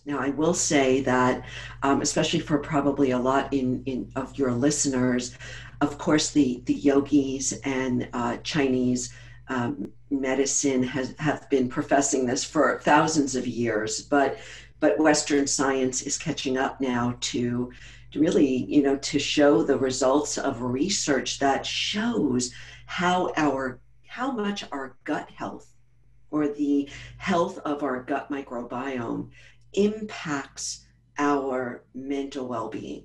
Now, I will say that, especially for probably a lot of your listeners, of course, the yogis and Chinese medicine have been professing this for thousands of years, but Western science is catching up now to really, to show the results of research that shows how much our gut health, or the health of our gut microbiome, impacts our mental well-being.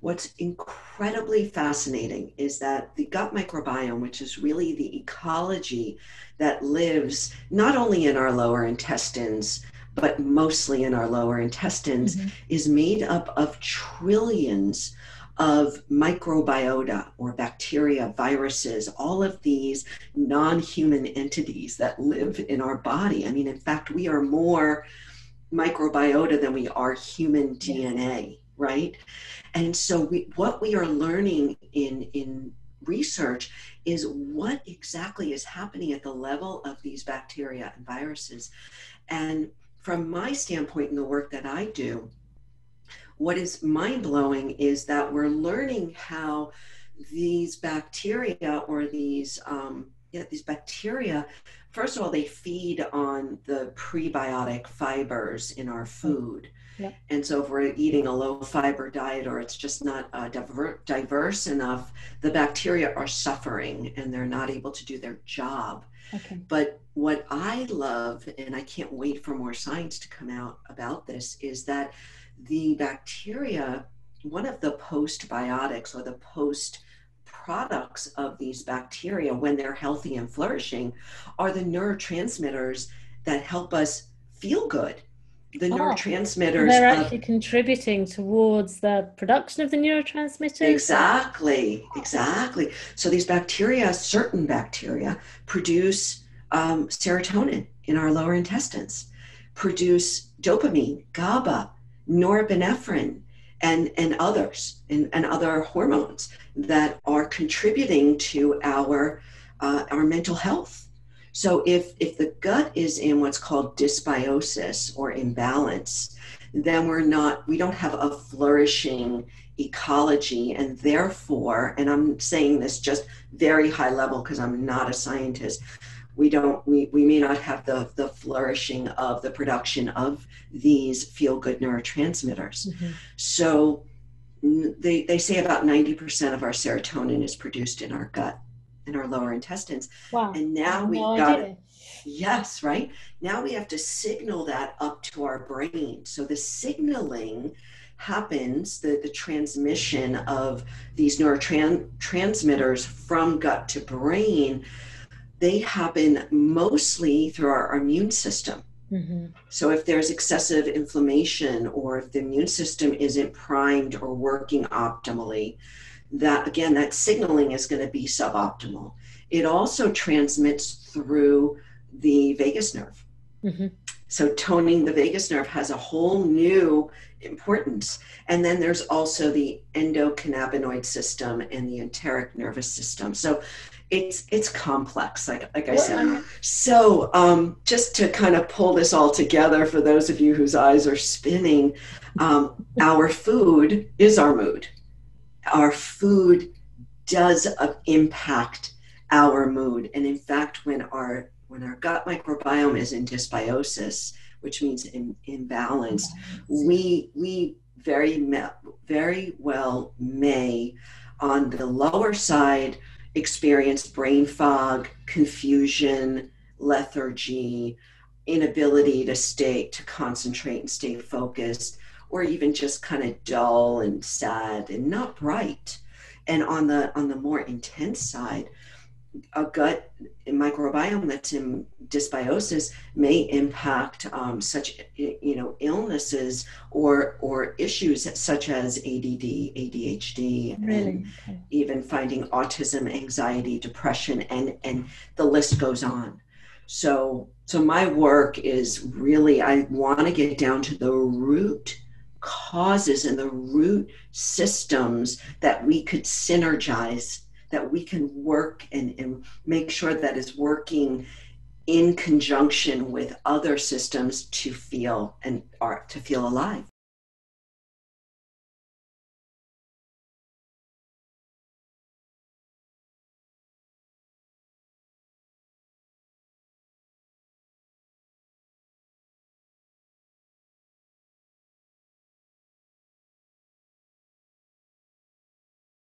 What's incredibly fascinating is that the gut microbiome, which is really the ecology that lives not only in our lower intestines, but mostly in our lower intestines, is made up of trillions of microbiota, or bacteria, viruses, all of these non-human entities that live in our body. I mean, in fact, we are more microbiota than we are human DNA, right? And so what we are learning in research is what exactly is happening at the level of these bacteria and viruses. And from my standpoint in the work that I do, what is mind-blowing is that we're learning how these bacteria, or these bacteria, first of all, they feed on the prebiotic fibers in our food. Yep. And so if we're eating a low fiber diet, or it's just not diverse enough, the bacteria are suffering and they're not able to do their job. Okay. But what I love, and I can't wait for more science to come out about this, is that the bacteria, one of the postbiotics, or the post products of these bacteria when they're healthy and flourishing, are the neurotransmitters that help us feel good. The neurotransmitters. They're actually contributing towards the production of the neurotransmitters. Exactly. So these bacteria, certain bacteria, produce serotonin in our lower intestines, produce dopamine, GABA, norepinephrine, and others, and other hormones that are contributing to our mental health. So if the gut is in what's called dysbiosis, or imbalance, then we don't have a flourishing ecology, and therefore, and I'm saying this just very high level because I'm not a scientist, we may not have the flourishing of the production of these feel-good neurotransmitters. So they say about 90% of our serotonin is produced in our gut, in our lower intestines. Wow. And now yes, right? Now we have to signal that up to our brain. So the signaling happens, the transmission of these neurotransmitters from gut to brain, they happen mostly through our immune system. So if there's excessive inflammation, or if the immune system isn't primed or working optimally, that signaling is going to be suboptimal. It also transmits through the vagus nerve. So toning the vagus nerve has a whole new importance. And then there's also the endocannabinoid system and the enteric nervous system. So it's complex, like I said. So just to kind of pull this all together for those of you whose eyes are spinning, our food is our mood. Our food does impact our mood. And in fact, when our gut microbiome is in dysbiosis, which means imbalanced, we very well may, on the lower side, experience brain fog, confusion, lethargy, inability to concentrate and stay focused, or even just kind of dull and sad and not bright. And on the more intense side, a gut microbiome that's in dysbiosis may impact such illnesses or issues such as ADD, ADHD, and even finding autism, anxiety, depression, and the list goes on. So my work is really, I want to get down to the root causes and the root systems that we could synergize, that we can work and make sure that is working in conjunction with other systems to feel alive.